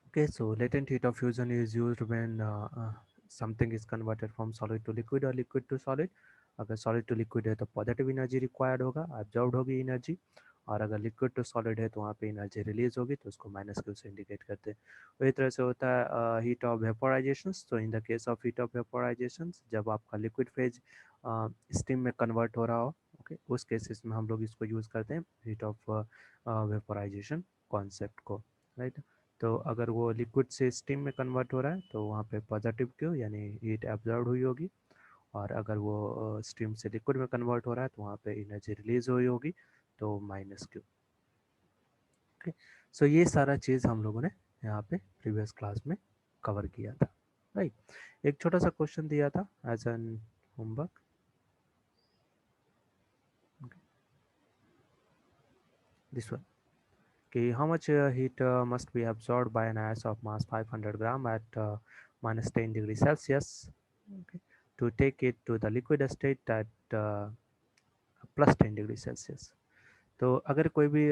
Okay, so latent heat of fusion is used when something is converted from solid to liquid or liquid to solid. अगर solid to liquid है तो positive energy required होगा, absorbed होगी energy, और अगर liquid to solid है तो वहाँ पे एनर्जी रिलीज होगी, तो उसको माइनस क्यू से इंडिकेट करते हैं। वही तरह से होता है हीट ऑफ वेपोराइजेशन। तो in the case of heat of vaporisation, जब आपका लिक्विड फेज स्टीम में कन्वर्ट हो रहा हो, ओके, उस केसेस में हम लोग इसको यूज़ करते हैं हीट ऑफ वेपोराइजेशन कॉन्सेप्ट को, राइट। तो अगर वो लिक्विड से स्टीम में कन्वर्ट हो रहा है तो वहाँ पे पॉजिटिव क्यू यानी हीट एब्जॉर्ब हुई होगी, और अगर वो स्टीम से लिक्विड में कन्वर्ट हो रहा है तो वहाँ पे एनर्जी रिलीज हुई होगी, तो माइनस क्यू। ओके, सो ये सारा चीज़ हम लोगों ने यहाँ पे प्रीवियस क्लास में कवर किया था, राइट। एक छोटा सा क्वेश्चन दिया था as an homework, this one, कि how much heat must be absorbed by an ice of mass 500 gram at minus 10 degrees Celsius, okay, to take it to the liquid state at plus 10 degree Celsius. तो अगर कोई भी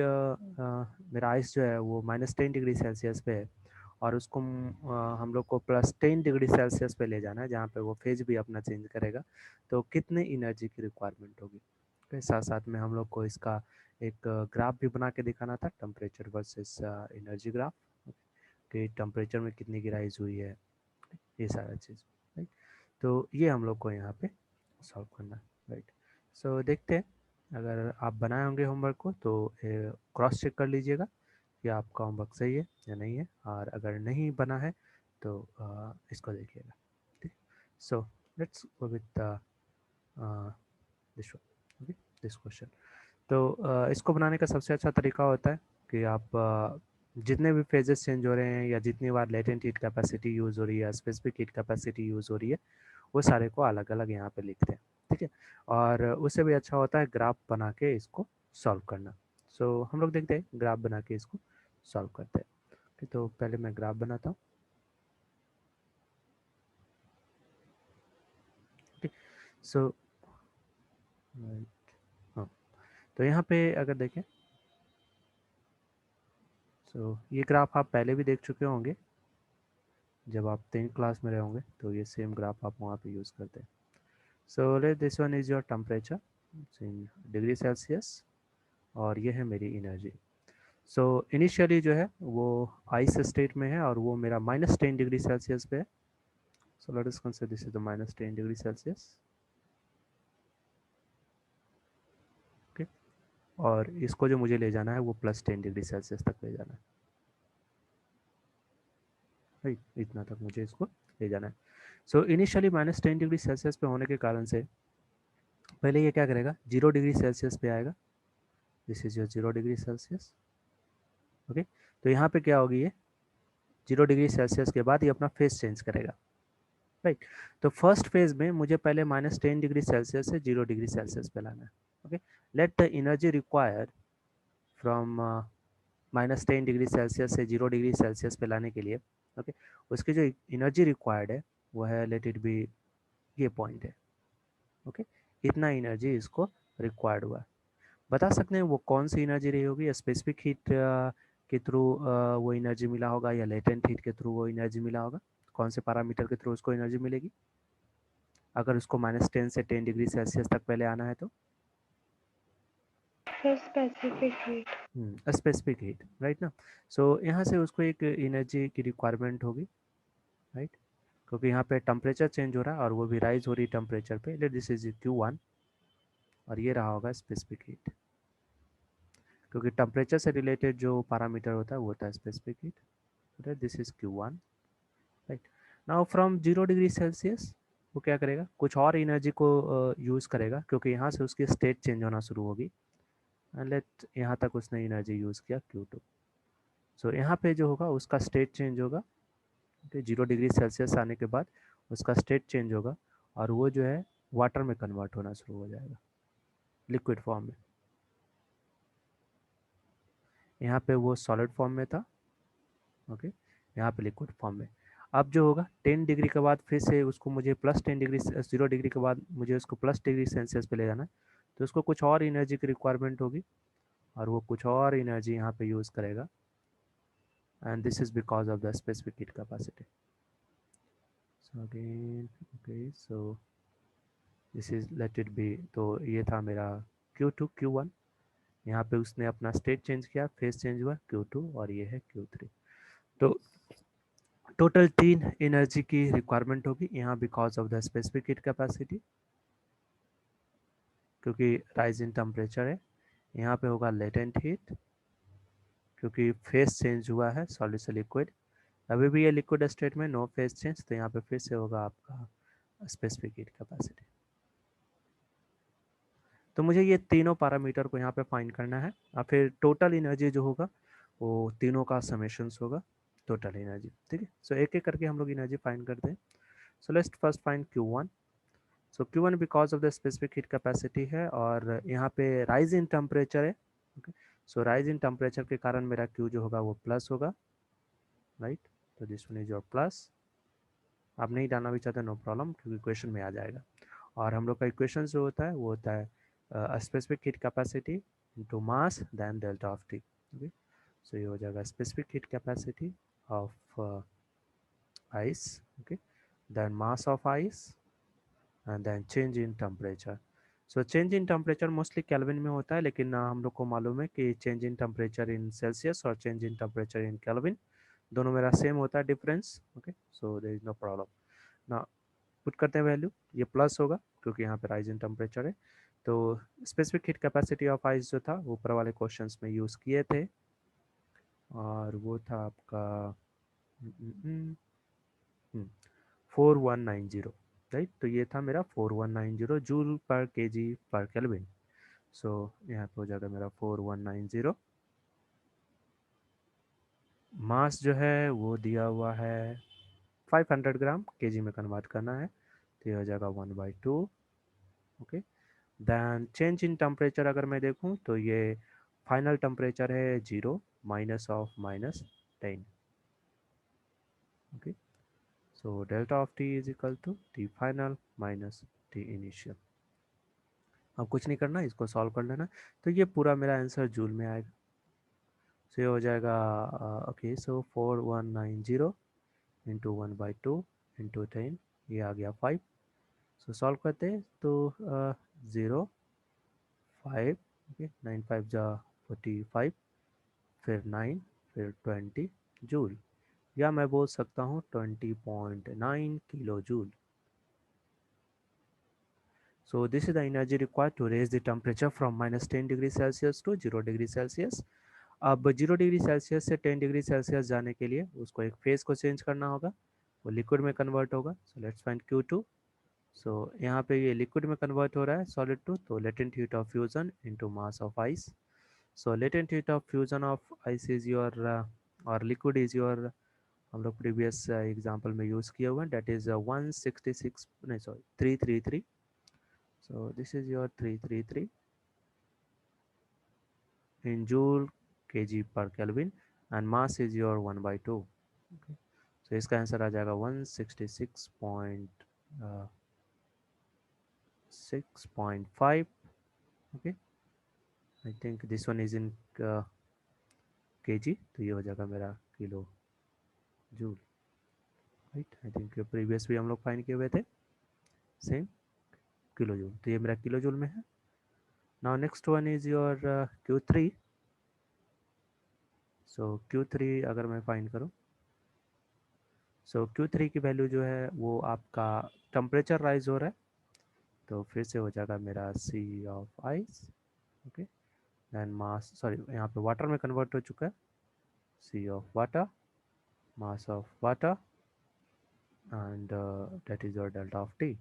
मेरा ice जो है वो minus 10 degree Celsius पे है, और उसको हम लोग को प्लस 10 डिग्री सेल्सियस पे ले जाना है जहाँ पे वो फेज भी अपना चेंज करेगा, तो कितने एनर्जी की रिक्वायरमेंट होगी। okay, साथ साथ में हम लोग को इसका एक ग्राफ भी बना के दिखाना था, टेम्परेचर वर्सेस एनर्जी ग्राफ, कि टेम्परेचर में कितनी की राइज हुई है, ये सारा चीज़, राइट। तो ये हम लोग को यहाँ पे सॉल्व करना है, राइट। सो देखते हैं, अगर आप बनाए होंगे होमवर्क को तो क्रॉस चेक कर लीजिएगा कि आपका होमवर्क सही है या नहीं है, और अगर नहीं बना है तो इसको देखिएगा, ठीक। So let's go with this okay, this question. तो इसको बनाने का सबसे अच्छा तरीका होता है कि आप जितने भी फेजेस चेंज हो रहे हैं या जितनी बार लेटेंट हीट कैपेसिटी यूज़ हो रही है, स्पेसिफिक हीट कैपेसिटी यूज़ हो रही है, वो सारे को अलग अलग यहाँ पे लिखते हैं, ठीक है। और उससे भी अच्छा होता है ग्राफ बना के इसको सॉल्व करना। सो हम लोग देखते हैं, ग्राफ बना के इसको सॉल्व करते हैं। ठीक, तो पहले मैं ग्राफ बनाता हूँ, ठीक। सो हाँ, तो यहाँ पे अगर देखें, सो ये ग्राफ आप पहले भी देख चुके होंगे, जब आप 10th क्लास में रहे होंगे तो ये सेम ग्राफ आप वहाँ पे यूज़ करते हैं। So let this one is your temperature in degree Celsius, और ये है मेरी एनर्जी। सो इनिशियली जो है वो आइस स्टेट में है और वो मेरा माइनस 10 डिग्री सेल्सियस पे है। So let us consider this is the minus 10 degree Celsius, okay. और इसको जो मुझे ले जाना है वो प्लस 10 डिग्री सेल्सियस तक ले जाना है, राइट, इतना तक मुझे इसको ले जाना है। So initially minus 10 degree Celsius पे होने के कारण से पहले ये क्या करेगा, 0 डिग्री सेल्सियस पे आएगा, this is your 0 degree Celsius, okay. तो यहाँ पे क्या होगी, ये 0 डिग्री सेल्सियस के बाद ये अपना फेस चेंज करेगा, राइट। तो फर्स्ट फेज में मुझे पहले माइनस 10 डिग्री सेल्सियस से 0 डिग्री सेल्सियस पे लाना है, okay. Let the energy required from minus 10 degree Celsius से 0 डिग्री सेल्सियस पे लाने के लिए, ओके, उसकी जो एनर्जी रिक्वायर्ड है वो है, लेट इट बी, ये पॉइंट है, ओके। इतना एनर्जी इसको रिक्वायर्ड हुआ है। बता सकते हैं वो कौन सी एनर्जी रही होगी, स्पेसिफिक हीट के थ्रू वो एनर्जी मिला होगा या लेटेंट हीट के थ्रू वो एनर्जी मिला होगा, कौन से पैरामीटर के थ्रू उसको एनर्जी मिलेगी अगर उसको माइनस 10 से 10 डिग्री सेल्सियस तक पहले आना है तो। Sir specific heat. Specific heat, right ना। सो यहाँ से उसको एक एनर्जी की रिक्वायरमेंट होगी, राइट, क्योंकि यहाँ पे टेम्परेचर चेंज हो रहा है और वो भी राइज हो रही है टेम्परेचर पे, लेट दिस इज Q1, और ये रहा होगा स्पेसिफिक हीट, क्योंकि टेम्परेचर से रिलेटेड जो पैरामीटर होता है वो होता है specific heat, right, this is Q1, right. Now from 0 degree Celsius वो क्या करेगा, कुछ और एनर्जी को यूज़ करेगा, क्योंकि यहाँ से उसकी स्टेट चेंज होना शुरू होगी, एंड लेट यहाँ तक उसने एनर्जी यूज़ किया Q2। सो यहाँ पे जो होगा उसका स्टेट चेंज होगा, ओके, 0 डिग्री सेल्सियस आने के बाद उसका स्टेट चेंज होगा, और वो जो है वाटर में कन्वर्ट होना शुरू हो जाएगा, लिक्विड फॉर्म में। यहाँ पे वो सॉलिड फॉर्म में था, ओके, यहाँ पे लिक्विड फॉर्म में। अब जो होगा 10 डिग्री के बाद फिर से उसको मुझे प्लस 10 डिग्री, 0 डिग्री के बाद मुझे उसको प्लस डिग्री सेल्सियस पे ले जाना है, तो उसको कुछ और एनर्जी की रिक्वायरमेंट होगी, और वो कुछ और एनर्जी यहाँ पे यूज़ करेगा, and this is because of the specific heat capacity. So again, okay, so this is let it be. तो ये था मेरा Q2 Q1, यहाँ पे उसने अपना स्टेट चेंज किया, फेज चेंज हुआ Q2, और ये है Q3. तो टोटल 3 एनर्जी की रिक्वायरमेंट होगी यहाँ because of the specific heat capacity, क्योंकि राइज इन टेम्परेचर है. यहाँ पे होगा लेटेंट हीट, क्योंकि फेस चेंज हुआ है सॉलिड से लिक्विड. अभी भी ये लिक्विड स्टेट में, नो फेस चेंज, तो यहाँ पे फिर से होगा आपका स्पेसिफिक हीट कैपेसिटी. तो मुझे ये तीनों पैरामीटर को यहाँ पे फाइंड करना है, और फिर टोटल एनर्जी जो होगा वो तीनों का समेशंस होगा, टोटल एनर्जी. ठीक है, सो एक एक करके हम लोग एनर्जी फाइंड करते हैं. So let's first find Q1. So Q1 because of the specific heat capacity है, और यहाँ पे राइज इन टेम्परेचर है. Okay, so rise in temperature के कारण मेरा Q जो होगा वो प्लस होगा, राइट. तो this one is your plus. आप नहीं डालना भी चाहते, नो प्रॉब्लम, क्योंकि इक्वेशन में आ जाएगा. और हम लोग का इक्वेशन जो होता है वो होता है specific heat capacity into mass then delta of T. Okay, so ये हो जाएगा specific heat capacity of ice, okay, then mass of ice, and then change in temperature. So change in temperature mostly kelvin में होता है, लेकिन हम लोग को मालूम है कि change in temperature in Celsius और change in temperature in kelvin दोनों मेरा सेम होता है difference. Okay, so there is no problem. ना पुट करते हैं वैल्यू, ये प्लस होगा क्योंकि यहाँ पे राइज इन टेम्परेचर है. तो specific heat capacity of ice जो था ऊपर वाले क्वेश्चंस में यूज़ किए थे, और वो था आपका 4190, राइट. तो ये था मेरा 4190 जूल पर केजी पर केल्विन. सो यहाँ पे हो जाएगा मेरा 4190. मास जो है वो दिया हुआ है 500 ग्राम, केजी में कन्वर्ट करना है, तो ये हो जाएगा 1/2. Okay, then change in temperature अगर मैं देखूं तो ये फाइनल टेम्परेचर है 0 minus of -10. Okay, so delta of T is equal to T final minus T initial. अब कुछ नहीं करना, इसको सॉल्व कर लेना. तो ये पूरा मेरा आंसर जूल में आएगा. सो ये हो जाएगा, ओके, सो 4190 इंटू 1/2 इंटू 10, ये आ गया 5. सो सॉल्व करते हैं तो 0 5, ओके, 9 5 जा 45, फिर 9, फिर 20 जूल, या मैं बोल सकता हूँ 20.9 kilo joule. So this is the energy required to raise the temperature from -10 degree Celsius to 0 degree Celsius. अब 0 डिग्री सेल्सियस से 10 डिग्री सेल्सियस जाने के लिए उसको एक फेज को चेंज करना होगा, वो लिक्विड में कन्वर्ट होगा. So let's find Q2. सो यहाँ पे ये लिक्विड में कन्वर्ट हो रहा है सॉलिड टू, तो latent heat of fusion into mass of ice. So latent heat of fusion of ice is your, और लिक्विड इज योर, हम लोग प्रीवियस एग्जांपल में यूज़ किए हुए हैं, डेट इज़ 166, नहीं sorry 333. So this is your 333 in joule kg per Kelvin, and mass is your 1/2. Okay. So इसका answer आ जाएगा 166.6.5. Okay, I think this one is in kg, तो ये हो जाएगा मेरा kilo joule, right. I think previous भी हम लोग फाइंड किए हुए थे सेम किलो जूल, तो ये मेरा किलो जूल में है. Now next one is your Q3. So Q3 अगर मैं फाइंड करूँ, सो Q3 की वैल्यू जो है वो आपका टेम्परेचर राइज हो रहा है, तो फिर से हो जाएगा मेरा C of ice. Okay, then mass, sorry यहाँ पे वाटर में कन्वर्ट हो चुका है, C of water, mass of water, and that is your delta of T.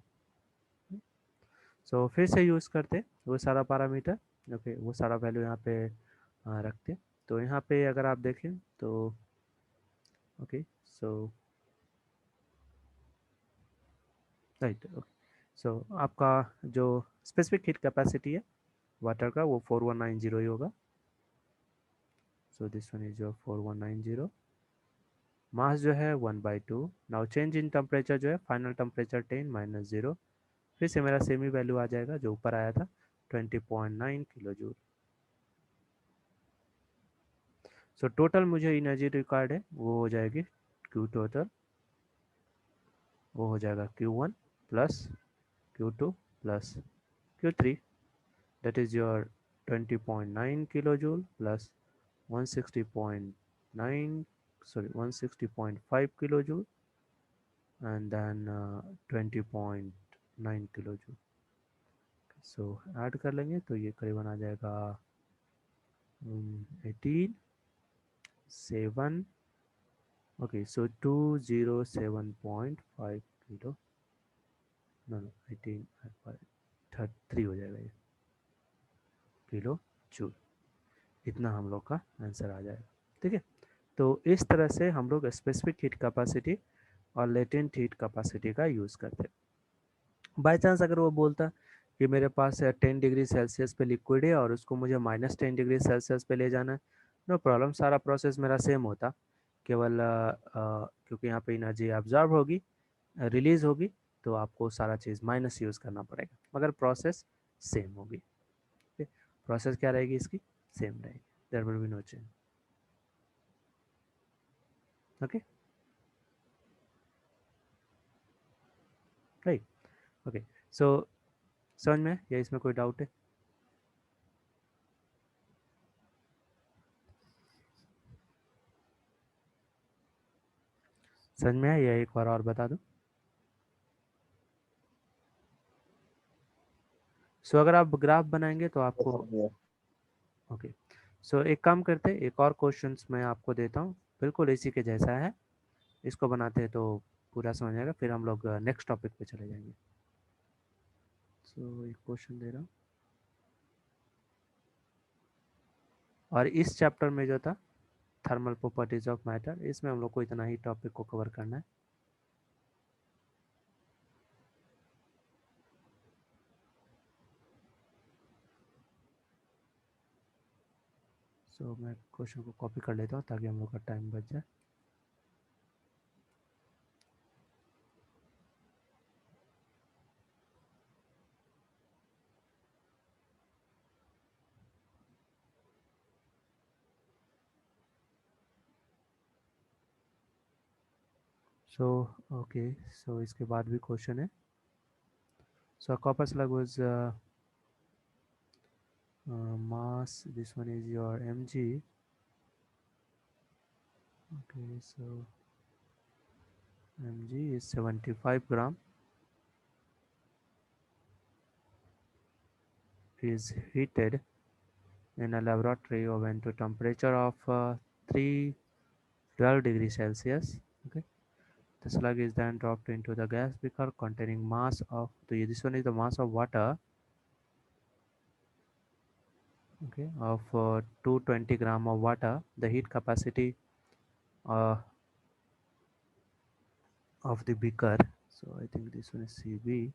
So फिर से यूज़ करते वो सारा पैरामीटर. ओके, वो सारा वैल्यू यहाँ पे रखते. तो यहाँ पे अगर आप देखें तो ओके, सो राइट. ओके, सो आपका जो स्पेसिफिक हीट कैपेसिटी है वाटर का वो 4190 ही होगा. So this one is your 4190. मास जो है 1/2. नाउ चेंज इन टेम्परेचर जो है फाइनल टेम्परेचर 10 -0, फिर से मेरा सेमी वैल्यू आ जाएगा जो ऊपर आया था 20.9 किलो जूल. सो टोटल मुझे एनर्जी रिक्वायर्ड है वो हो जाएगी Q टोटल, वो हो जाएगा Q1 plus Q2 plus Q3, that is your 20.9 kilojoule plus 160.9, sorry 160.5 kilojoule, and then 20.9 kilojoule. So add कर लेंगे तो ये करीबन आ जाएगा 18 7, okay, so 207.5 kilo, no 18 3 हो जाएगा ये किलो जूल, इतना हम लोग का आंसर आ जाएगा। ठीक है, तो इस तरह से हम लोग स्पेसिफिक हीट कैपेसिटी और लेटेंट हीट कैपेसिटी का यूज़ करते हैं। बाई चांस अगर वो बोलता कि मेरे पास 10 डिग्री सेल्सियस पे लिक्विड है और उसको मुझे -10 डिग्री सेल्सियस पे ले जाना है, नो प्रॉब्लम, सारा प्रोसेस मेरा सेम होता, केवल क्योंकि यहाँ पे एनर्जी एब्जॉर्ब होगी, रिलीज होगी, तो आपको सारा चीज़ माइनस यूज़ करना पड़ेगा, मगर प्रोसेस सेम होगी। प्रोसेस क्या रहेगी इसकी, सेम रहेगी, there will be no change. Okay right, okay, so समझ में या इसमें कोई डाउट है? समझ में आया या एक बार और बता दूं? सो अगर आप ग्राफ बनाएंगे तो आपको, ओके, सो एक काम करते हैं, एक और क्वेश्चंस मैं आपको देता हूँ, बिल्कुल इसी के जैसा है, इसको बनाते हैं तो पूरा समझ आएगा, फिर हम लोग नेक्स्ट टॉपिक पे चले जाएंगे। सो एक क्वेश्चन दे रहा हूँ, और इस चैप्टर में जो था थर्मल प्रॉपर्टीज ऑफ मैटर, इसमें हम लोग को इतना ही टॉपिक को कवर करना है। सो मैं क्वेश्चन को कॉपी कर लेता हूँ ताकि हम लोग का टाइम बच जाए। सो ओके, सो इसके बाद भी क्वेश्चन है। सो copper slug was mass, this one is your mg, okay, so mg is 75 gram, is heated in a laboratory oven to temperature of 312 degrees Celsius. Okay, the slug is then dropped into the gas beaker containing mass of, this one is the mass of water, okay, of 220 gram of water. The heat capacity uh, of the beaker, so I think this one is Cb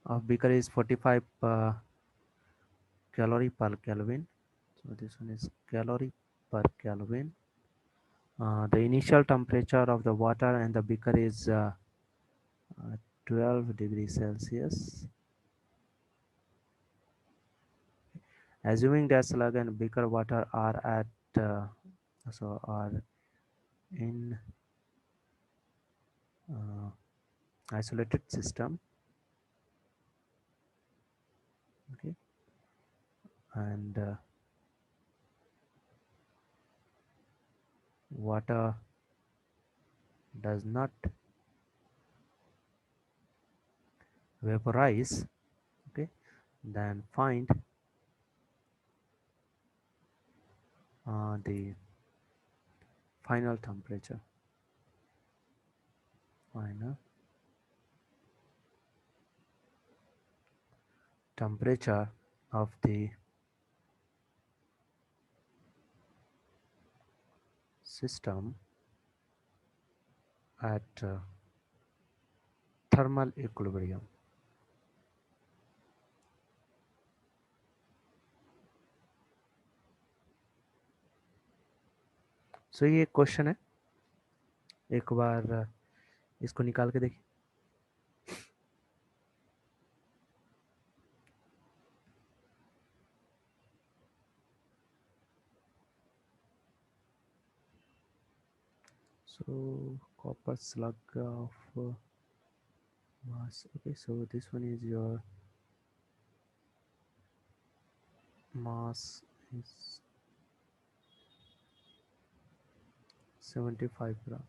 of beaker is 45 calorie per Kelvin. So this one is calorie per Kelvin. The initial temperature of the water and the beaker is 12 degrees Celsius. Assuming that slug and beaker water are at are in isolated system, okay, and water does not vaporize, okay, then find the final temperature, final temperature of the system at thermal equilibrium. सो ये एक question है, एक बार इसको निकाल के देखिए। So copper slug of mass. Okay, so this one is your mass is 75 gram.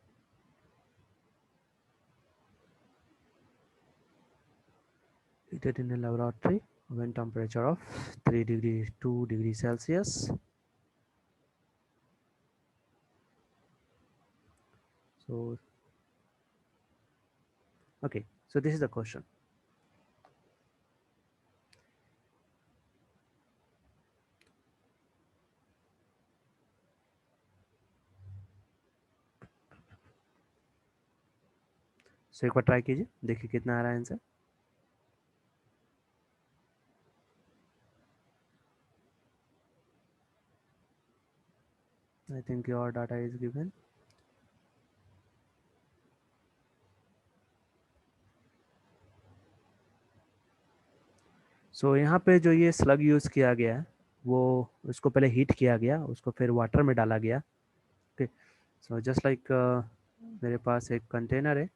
Heated in a laboratory when temperature of 3 degree 2 degrees Celsius. So okay, so this is the question. So एक बार try कीजिए, देखिए कितना आ रहा है answer. I think your data is given. सो यहाँ पे जो ये स्लग यूज़ किया गया है वो उसको पहले हीट किया गया, उसको फिर वाटर में डाला गया. ओके, सो जस्ट लाइक मेरे पास एक कंटेनर है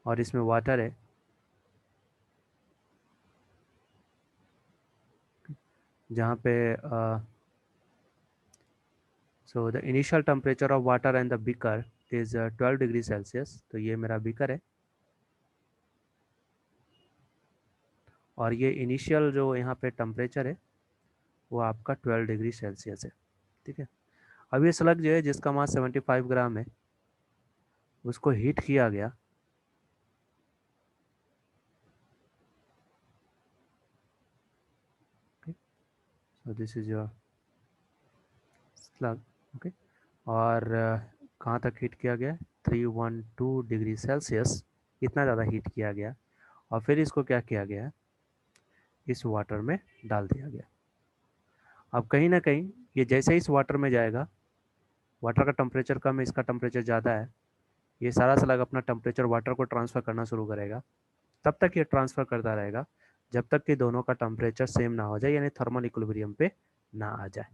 और इसमें वाटर है. जहाँ पे so the initial temperature of water and the beaker is 12 degree Celsius. तो ये मेरा बीकर है और ये इनिशियल जो यहाँ पे टेम्परेचर है वो आपका 12 डिग्री सेल्सियस है. ठीक है, अब ये स्लग जो है जिसका मास 75 ग्राम है उसको हीट किया गया. सो this is your slug. Okay, और कहाँ तक हीट किया गया? 312 डिग्री सेल्सियस. इतना ज़्यादा हीट किया गया और फिर इसको क्या किया गया, इस वाटर में डाल दिया गया. अब कहीं ना कहीं ये जैसे इस वाटर में जाएगा, वाटर का टेम्परेचर कम है, इसका टेम्परेचर ज़्यादा है, ये सारा स्लग अपना टेम्परेचर वाटर को ट्रांसफ़र करना शुरू करेगा. तब तक ये ट्रांसफ़र करता रहेगा जब तक कि दोनों का टेम्परेचर सेम ना हो जाए, यानी थर्मल इक्विलिब्रियम पे ना आ जाए.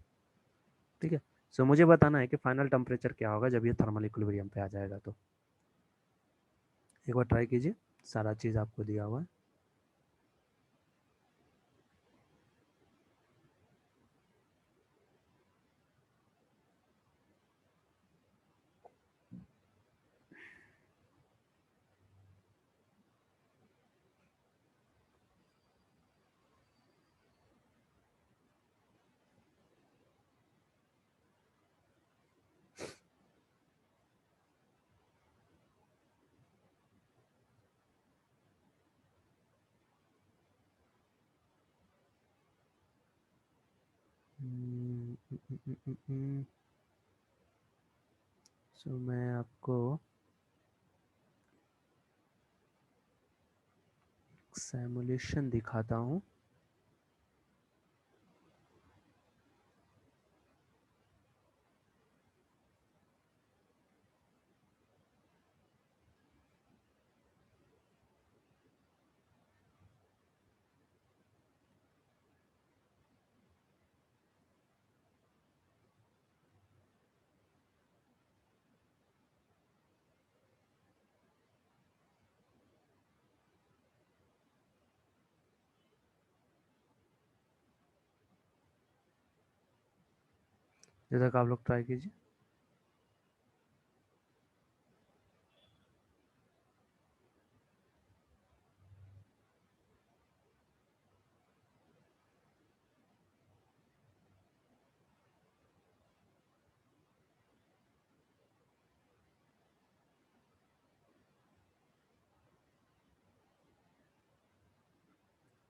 ठीक है, सो मुझे बताना है कि फाइनल टेम्परेचर क्या होगा जब ये थर्मल इक्विलिब्रियम पे आ जाएगा. तो एक बार ट्राई कीजिए, सारा चीज़ आपको दिया हुआ है. सो मैं आपको सिमुलेशन दिखाता हूँ. जैसा कि आप लोग ट्राई कीजिए.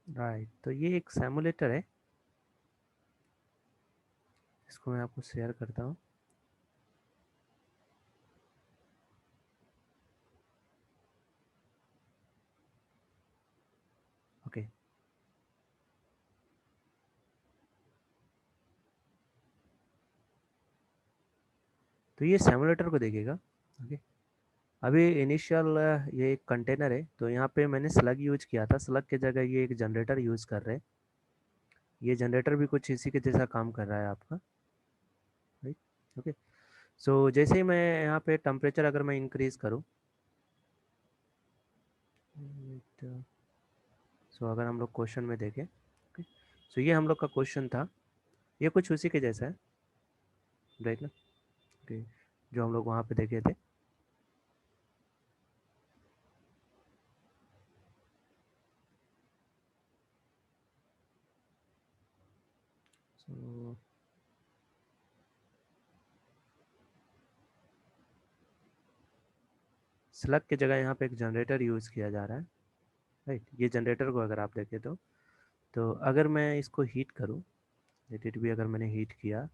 राइट, तो ये एक सिमुलेटर है, इसको मैं आपको शेयर करता हूँ. ओके, तो ये सिमुलेटर को देखिएगा. ओके, अभी इनिशियल ये एक कंटेनर है, तो यहाँ पे मैंने स्लग यूज किया था, स्लग की जगह ये एक जनरेटर यूज कर रहे हैं। ये जनरेटर भी कुछ इसी के जैसा काम कर रहा है आपका, राइट। ओके, सो जैसे ही मैं यहाँ पे टेम्परेचर अगर मैं इंक्रीज करूँ, सो अगर हम लोग क्वेश्चन में देखें, ओके, सो ये हम लोग का क्वेश्चन था, ये कुछ उसी के जैसा है, राइट ना। ओके, जो हम लोग वहाँ पे देखे थे। सो स्लग की जगह यहाँ पे एक जनरेटर यूज़ किया जा रहा है, राइट। ये जनरेटर को अगर आप देखें तो अगर मैं इसको हीट करूँ, लेट इट भी, अगर मैंने हीट किया,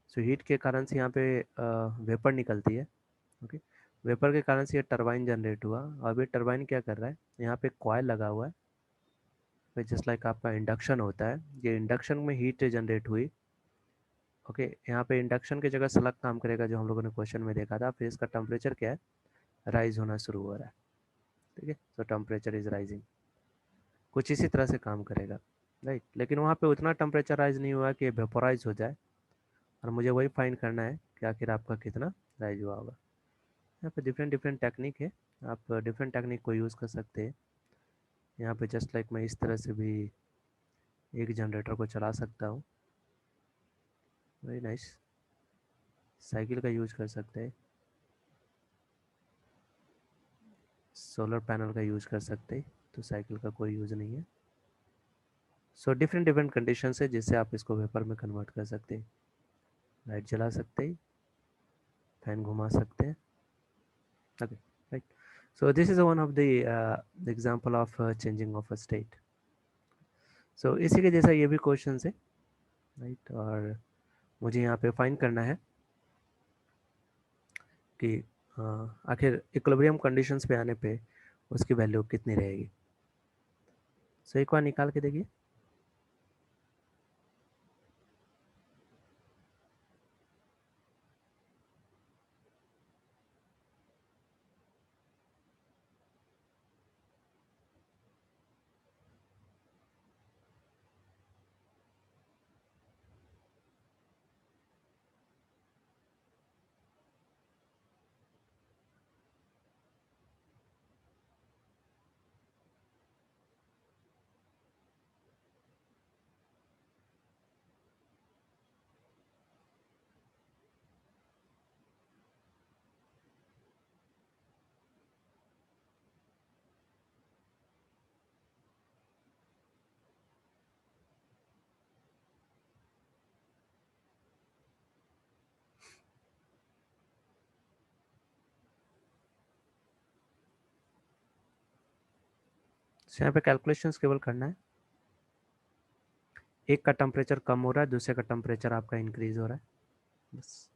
सो हीट के कारण से यहाँ पे वेपर निकलती है, ओके। वेपर के कारण से ये टरबाइन जनरेट हुआ, और ये टरबाइन क्या कर रहा है, यहाँ पे कॉइल लगा हुआ है, जस्ट लाइक आपका इंडक्शन होता है, ये इंडक्शन में हीट जनरेट हुई, ओके। यहाँ पे इंडक्शन की जगह स्लग काम करेगा, जो हम लोगों ने क्वेश्चन में देखा था, फिर इसका टेम्परेचर क्या है, राइज होना शुरू हो रहा है, ठीक है। सो टेम्परेचर इज राइजिंग, कुछ इसी तरह से काम करेगा, राइट। लेकिन वहाँ पे उतना टेम्परेचर राइज नहीं हुआ कि वेपोराइज हो जाए, और मुझे वही फाइंड करना है कि आखिर आपका कितना राइज हुआ होगा। यहाँ पे डिफरेंट डिफरेंट टेक्निक है, आप डिफरेंट टेक्निक को यूज़ कर सकते हैं। यहाँ पे जस्ट लाइक मैं इस तरह से भी एक जनरेटर को चला सकता हूँ, वेरी नाइस। साइकिल का यूज कर सकते हैं, सोलर पैनल का यूज कर सकते हैं, तो साइकिल का कोई यूज नहीं है। सो डिफरेंट डिफरेंट कंडीशन है जिससे आप इसको वेपर में कन्वर्ट कर सकते हैं। लाइट जला सकते हैं, फैन घुमा सकते हैं, okay, right. So this is one of the example of changing of a state. सो इसी के जैसा ये भी क्वेश्चन है, राइट। और मुझे यहाँ पे फाइंड करना है कि आखिर इक्विलिब्रियम कंडीशंस पे आने पे उसकी वैल्यू कितनी रहेगी। सो एक बार निकाल के देखिए। So, यहाँ पे कैलकुलेशंस केवल करना है, एक का टेम्परेचर कम हो रहा है, दूसरे का टेम्परेचर आपका इंक्रीज हो रहा है, बस।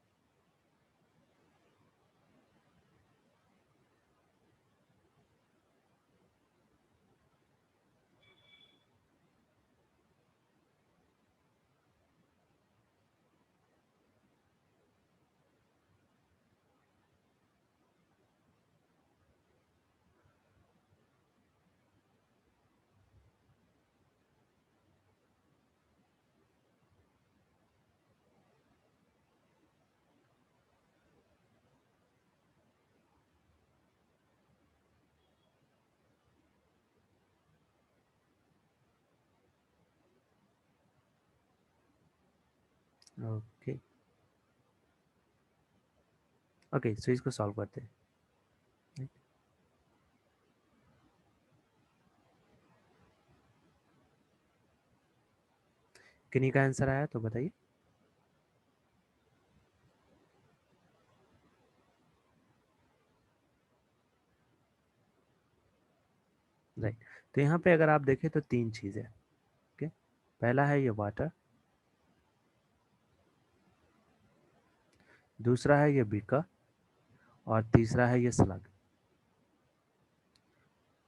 ओके, ओके, सो इसको सॉल्व करते हैं, right? किन्हीं का आंसर आया तो बताइए। राइट, तो यहाँ पे अगर आप देखें तो तीन चीज़ें, ओके। पहला है ये वाटर, दूसरा है ये बीकर, और तीसरा है ये स्लग,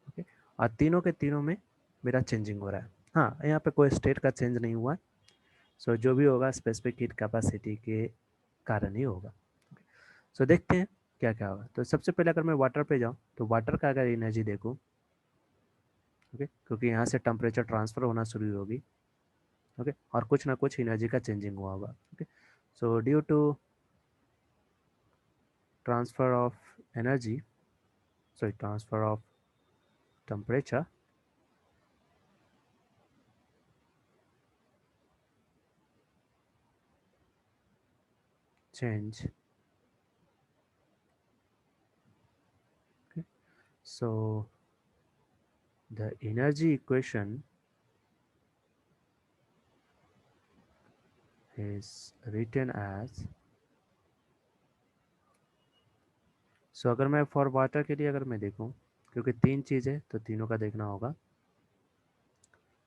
ओके। और तीनों के तीनों में मेरा चेंजिंग हो रहा है, हाँ, यहाँ पे कोई स्टेट का चेंज नहीं हुआ। सो जो भी होगा स्पेसिफिक हीट कैपेसिटी के कारण ही होगा। सो देखते हैं क्या क्या होगा। तो सबसे पहले अगर मैं वाटर पे जाऊँ तो वाटर का अगर एनर्जी देखूँ, ओके, क्योंकि यहाँ से टेम्परेचर ट्रांसफ़र होना शुरू होगी, ओके, और कुछ ना कुछ एनर्जी का चेंजिंग हुआ होगा, okay. So due to transfer of energy, sorry transfer of temperature, change, okay, so the energy equation is written as, so अगर मैं फॉर वाटर के लिए अगर मैं देखूं, क्योंकि तीन चीज़ है तो तीनों का देखना होगा।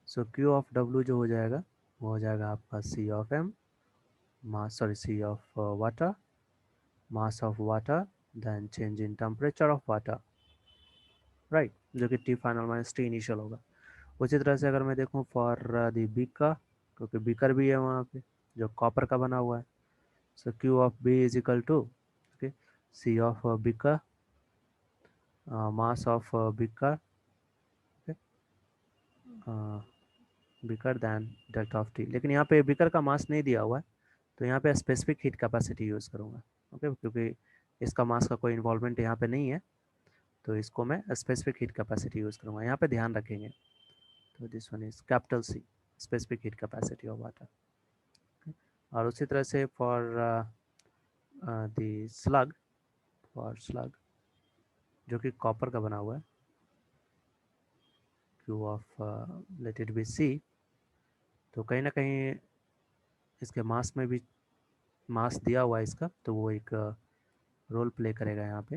सो क्यू ऑफ डब्ल्यू जो हो जाएगा वो हो जाएगा आपका C of M, mass, sorry C of water, mass of water, then change in temperature of water, right, जो कि T final minus T initial होगा। उसी तरह से अगर मैं देखूं फॉर दी बीकर, क्योंकि बीकर भी है वहाँ पे जो कॉपर का बना हुआ है, so Q of B is equal to, okay, C of beaker, mass of beaker, beaker then delta of T. लेकिन यहाँ पे बिकर का मास नहीं दिया हुआ है, तो यहाँ पे स्पेसिफिक हीट कैपेसिटी यूज़ करूँगा, ओके, क्योंकि इसका मास का कोई इन्वॉल्वमेंट यहाँ पे नहीं है, तो इसको मैं स्पेसिफिक हीट कैपेसिटी यूज़ करूँगा, यहाँ पे ध्यान रखेंगे। तो this one is capital C, specific heat capacity of water. और उसी तरह से for the slug, for slug जो कि कॉपर का बना हुआ है, Q of let it be C, तो कहीं ना कहीं इसके मास में भी मास दिया हुआ है इसका, तो वो एक रोल प्ले करेगा यहाँ पे,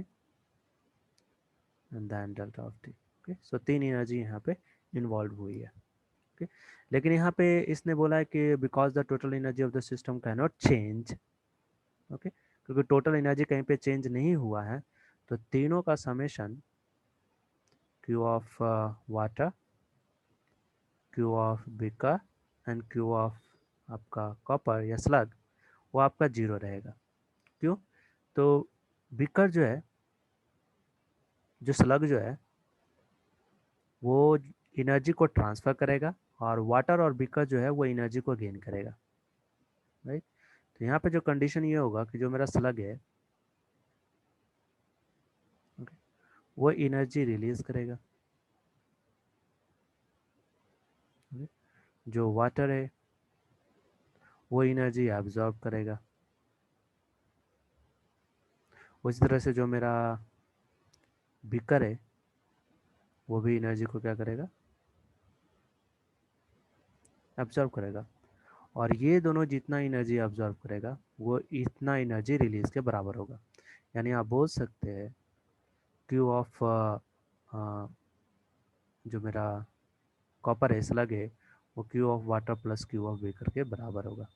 and then delta of T, okay. So तीन एनर्जी यहाँ पे इन्वॉल्व हुई है, ओके। लेकिन यहाँ पे इसने बोला है कि because the total energy of the system can not change, okay, क्योंकि टोटल एनर्जी कहीं पे चेंज नहीं हुआ है, तो तीनों का summation Q of water, Q of beaker and Q of आपका कॉपर या स्लग, वो आपका जीरो रहेगा। क्यों? तो बीकर जो है, जो स्लग जो है, वो एनर्जी को ट्रांसफ़र करेगा, और वाटर और बीकर जो है वो एनर्जी को गेन करेगा, राइट। तो यहाँ पे जो कंडीशन ये होगा कि जो मेरा स्लग है, okay, वो एनर्जी रिलीज करेगा, okay, जो वाटर है वो एनर्जी एब्जॉर्ब करेगा। उसी तरह से जो मेरा बीकर है वो भी एनर्जी को क्या करेगा, एब्जॉर्ब करेगा, और ये दोनों जितना एनर्जी एब्जॉर्ब करेगा वो इतना एनर्जी रिलीज के बराबर होगा। यानी आप बोल सकते हैं क्यू ऑफ जो मेरा कॉपर है, स्लग है, वो Q of water plus Q of beaker के बराबर होगा,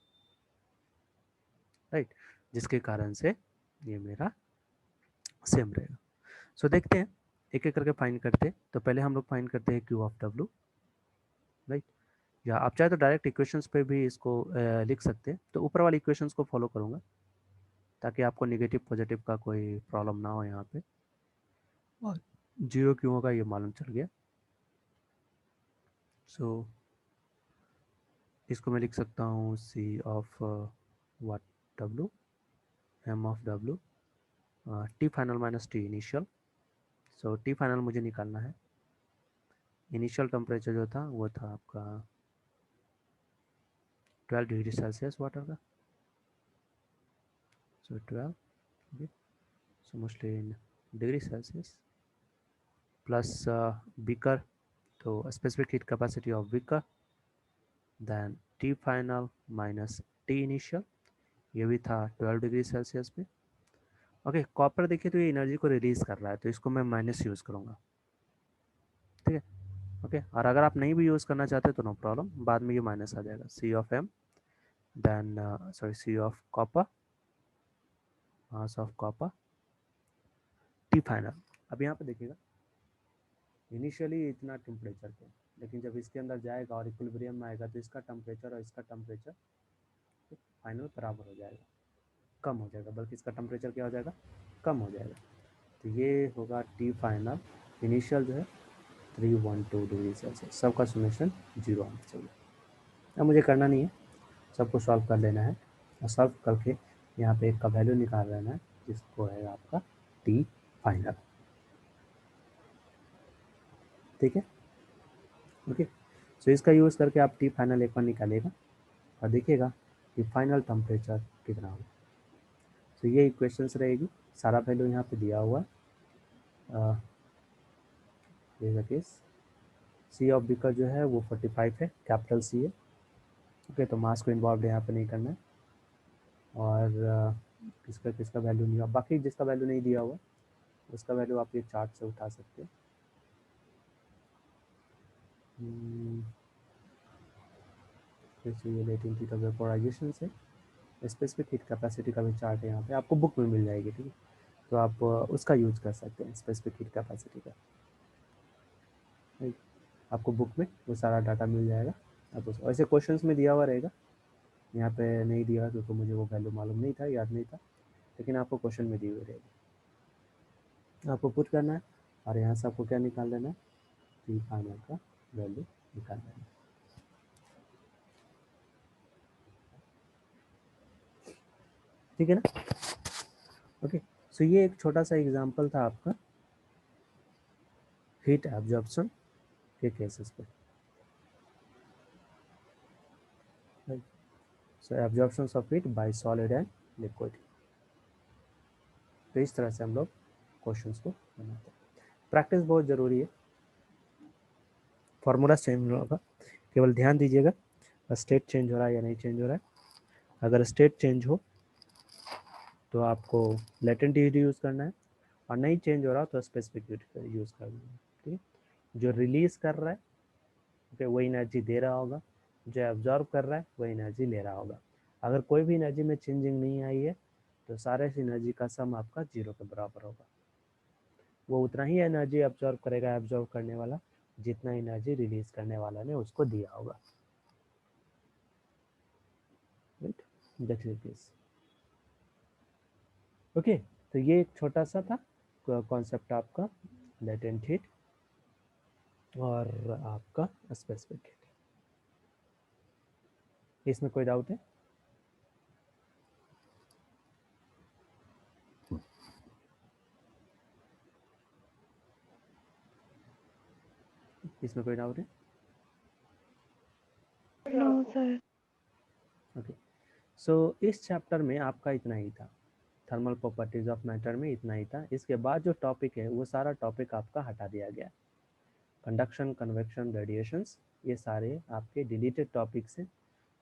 राइट, जिसके कारण से ये मेरा सेम रहेगा। सो देखते हैं, एक एक करके फाइंड करते हैं। तो पहले हम लोग फाइंड करते हैं क्यू ऑफ डब्ल्यू, राइट, या आप चाहे तो डायरेक्ट इक्वेशंस पे भी इसको लिख सकते हैं। तो ऊपर वाली इक्वेशंस को फॉलो करूँगा ताकि आपको नेगेटिव पॉजिटिव का कोई प्रॉब्लम ना हो यहाँ पे, और जीरो क्यों होगा ये मालूम चल गया। सो इसको मैं लिख सकता हूँ C of water W, M of W, T final minus T initial. So T final मुझे निकालना है, इनिशियल टेम्परेचर जो था वो था आपका 12 डिग्री सेल्सियस वाटर का, सो 12, okay, so mostly in degree Celsius, plus beaker, तो specific heat capacity of beaker, then T final minus T initial, ये भी था 12 डिग्री सेल्सियस पे, ओके। कॉपर देखिए तो ये एनर्जी को रिलीज कर रहा है, तो इसको मैं माइनस यूज़ करूँगा, ठीक है, ओके। और अगर आप नहीं भी यूज़ करना चाहते तो नो प्रॉब्लम, बाद में ये माइनस आ जाएगा, C of M, then sorry C of copper, mass of copper, T final. अब यहाँ पे देखिएगा इनिशियली इतना टेम्परेचर पे, लेकिन जब इसके अंदर जाएगा और इक्विलिब्रियम में आएगा तो इसका टेम्परेचर और इसका टेम्परेचर फाइनल बराबर हो जाएगा, कम हो जाएगा, बल्कि इसका टेम्परेचर क्या हो जाएगा, कम हो जाएगा। तो ये होगा टी फाइनल इनिशियल जो है 312 डिग्री सेल्सियस, सबका समेशन 0 आना चाहिए। अब मुझे करना नहीं है, सबको सॉल्व कर लेना है और सॉल्व करके यहाँ पे एक का वैल्यू निकाल लेना है जिसको है आपका टी फाइनल। ठीक है, ओके। सो इसका यूज़ करके आप टी फाइनल एक बार निकालिएगा और देखिएगा कि फाइनल टेम्परेचर कितना होगा। तो ये इक्वेशंस रहेगी, सारा वैल्यू यहाँ पे दिया हुआ है। केस सी ऑफ बी का जो है वो 45 है, कैपिटल सी है। ओके, तो मास को इन्वॉल्व यहाँ पे नहीं करना है और किसका किसका वैल्यू नहीं हुआ, बाकी जिसका वैल्यू नहीं दिया हुआ उसका वैल्यू आप ये चार्ट से उठा सकते हैं। रिलेटिंग हीट ऑफ वेपोराइजेशन से स्पेसिफिक हीट कैपेसिटी का भी चार्ट है यहाँ पे, आपको बुक में मिल जाएगी। ठीक है, तो आप उसका यूज कर सकते हैं स्पेसिफिक हीट कैपेसिटी का। आपको बुक में वो सारा डाटा मिल जाएगा। आप उस वैसे क्वेश्चंस में दिया हुआ रहेगा, यहाँ पे नहीं दिया क्योंकि मुझे वो वैल्यू मालूम नहीं था, याद नहीं था, लेकिन आपको क्वेश्चन में दी हुई रहेगी। आपको पुट करना है और यहाँ से आपको क्या निकाल लेना है, टी फाइनल का वैल्यू निकाल लेना है। ठीक है ना, ओके। सो ये एक छोटा सा एग्जांपल था आपका हीट एब्जॉर्प्शन के केसेस पे। So absorption of heat by solid and liquid, तो इस तरह से हम लोग क्वेश्चंस को बनाते हैं। प्रैक्टिस बहुत ज़रूरी है, फार्मूला चेंज होगा, केवल ध्यान दीजिएगा स्टेट चेंज हो रहा है या नहीं चेंज हो रहा है। अगर स्टेट चेंज हो तो आपको लेटेंट हीट यूज़ करना है और नहीं चेंज हो रहा तो स्पेसिफिक हीट यूज़ करना है। ठीक है, जो रिलीज कर रहा है ओके वो एनर्जी दे रहा होगा, जो एब्जॉर्ब कर रहा है वो एनर्जी ले रहा होगा। अगर कोई भी एनर्जी में चेंजिंग नहीं आई है तो सारे एनर्जी का सम आपका 0 के बराबर होगा। वो उतना ही एनर्जी एब्जॉर्ब करेगा एब्जॉर्ब करने वाला जितना एनर्जी रिलीज करने वाला ने उसको दिया होगा। Right, that is this. Okay, तो ये एक छोटा सा था कॉन्सेप्ट आपका लेटेंट हीट और आपका स्पेसिफिक हीट। इसमें कोई डाउट है? इसमें कोई डाउट है? No, sir. ओके, सो इस चैप्टर में आपका इतना ही था, थर्मल प्रॉपर्टीज ऑफ मैटर में इतना ही था। इसके बाद जो टॉपिक है वो सारा टॉपिक आपका हटा दिया गया। कंडक्शन, कन्वेक्शन, रेडिएशंस, ये सारे आपके डिलीटेड टॉपिक्स हैं,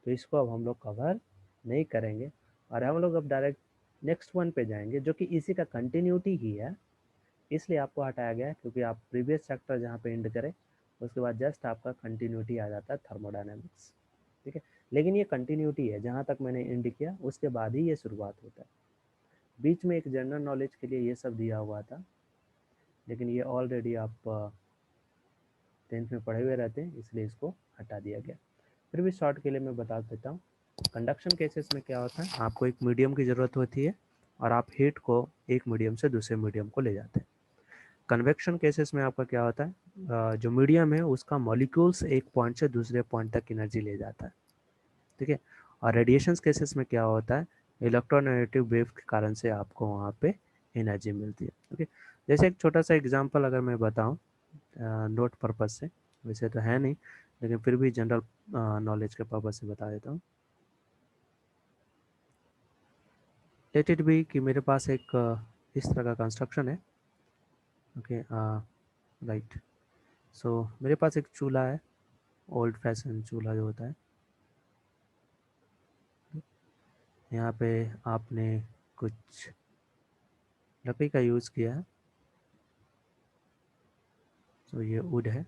तो इसको अब हम लोग कवर नहीं करेंगे और हम लोग अब डायरेक्ट नेक्स्ट वन पे जाएंगे जो कि इसी का कंटिन्यूटी ही है। इसलिए आपको हटाया गया है क्योंकि आप प्रीवियस चैप्टर जहाँ पे एंड करें उसके बाद जस्ट आपका कंटिन्यूटी आ जाता है थर्मोडायनेमिक्स। ठीक है, लेकिन ये कंटिन्यूटी है, जहाँ तक मैंने एंड किया उसके बाद ही ये शुरुआत होता है। बीच में एक जनरल नॉलेज के लिए ये सब दिया हुआ था, लेकिन ये ऑलरेडी आप 10th में पढ़े हुए रहते हैं, इसलिए इसको हटा दिया गया। फिर भी शॉर्ट के लिए मैं बता देता हूँ। कंडक्शन केसेस में क्या होता है, आपको एक मीडियम की ज़रूरत होती है और आप हीट को एक मीडियम से दूसरे मीडियम को ले जाते हैं। कन्वेक्शन केसेस में आपका क्या होता है, जो मीडियम है उसका मॉलिक्यूल्स एक पॉइंट से दूसरे पॉइंट तक एनर्जी ले जाता है। ठीक है, और रेडिएशन केसेस में क्या होता है, इलेक्ट्रोनेगेटिव वेव के कारण से आपको वहाँ पे एनर्जी मिलती है। ओके, जैसे एक छोटा सा एग्जांपल अगर मैं बताऊँ नोट पर्पज से, वैसे तो है नहीं लेकिन फिर भी जनरल नॉलेज के पर्पज से बता देता हूँ। लेट इट बी कि मेरे पास एक इस तरह का कंस्ट्रक्शन है। Okay, right. सो मेरे पास एक चूल्हा है, ओल्ड फैशन चूल्हा जो होता है। यहाँ पे आपने कुछ लकड़ी का यूज़ किया है, तो ये वुड है।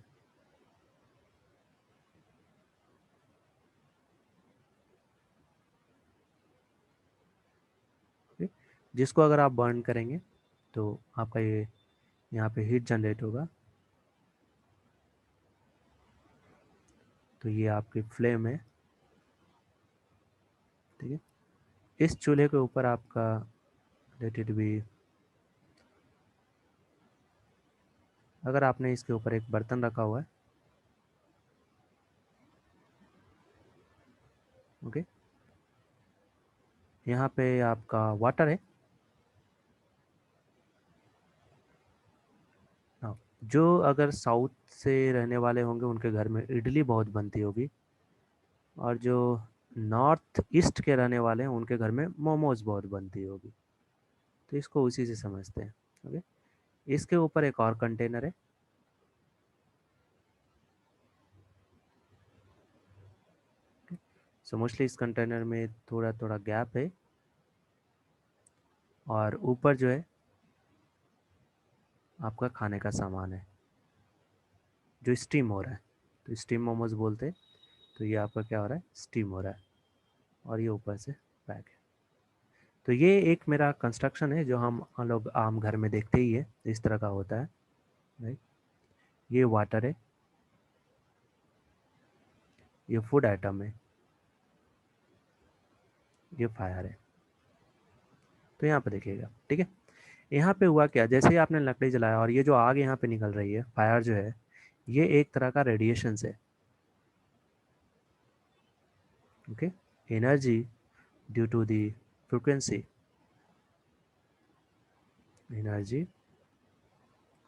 okay? जिसको अगर आप बर्न करेंगे तो आपका ये यहाँ पे हीट जनरेट होगा। तो ये आपकी फ्लेम है। ठीक है, इस चूल्हे के ऊपर आपका लेट इट बी अगर आपने इसके ऊपर एक बर्तन रखा हुआ है, ओके, यहाँ पे आपका वाटर है। हाँ, जो अगर साउथ से रहने वाले होंगे उनके घर में इडली बहुत बनती होगी, और जो नॉर्थ ईस्ट के रहने वाले हैं उनके घर में मोमोज बहुत बनती होगी। तो इसको उसी से समझते हैं। ओके, इसके ऊपर एक और कंटेनर है। सो मोस्टली इस कंटेनर में थोड़ा थोड़ा गैप है, और ऊपर जो है आपका खाने का सामान है जो स्टीम हो रहा है। तो स्टीम मोमोज बोलते हैं। तो ये आपका क्या हो रहा है, स्टीम हो रहा है, और ये ऊपर से पैक है। तो ये एक मेरा कंस्ट्रक्शन है जो हम लोग आम घर में देखते ही है, इस तरह का होता है, राइट। ये वाटर है, ये फूड आइटम है, ये फायर है। तो यहाँ पे देखिएगा, ठीक है। यहाँ पे हुआ क्या, जैसे ही आपने लकड़ी जलाया और ये जो आग यहाँ पे निकल रही है, फायर जो है, ये एक तरह का रेडिएशन है। Okay, energy due to the frequency, energy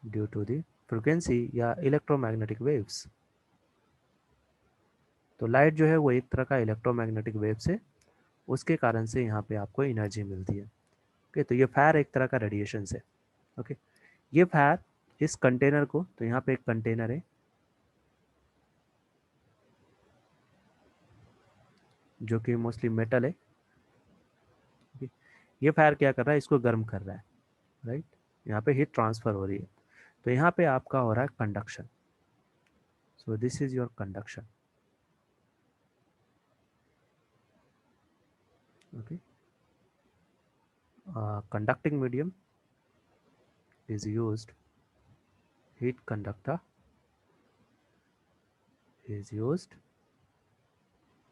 due to the frequency या इलेक्ट्रोमैग्नेटिक वेव्स। तो लाइट जो है वो एक तरह का इलेक्ट्रोमैग्नेटिक वेव्स है, उसके कारण से यहाँ पे आपको एनर्जी मिलती है। ओके, तो ये फायर एक तरह का रेडिएशन है। ओके, ये फायर इस कंटेनर को, तो यहाँ पे एक कंटेनर है जो कि मोस्टली मेटल है। okay? ये फायर क्या कर रहा है, इसको गर्म कर रहा है, राइट। यहाँ पे हीट ट्रांसफर हो रही है। तो यहाँ पे आपका हो रहा है conduction. So this is your conduction. Okay, conducting medium is used, heat conductor is used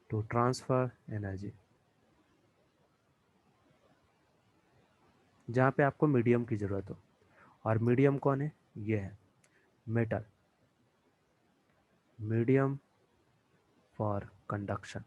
to transfer energy। जहाँ पे आपको मीडियम की ज़रूरत हो, और मीडियम कौन है, ये है मेटल, मीडियम फॉर कंडक्शन।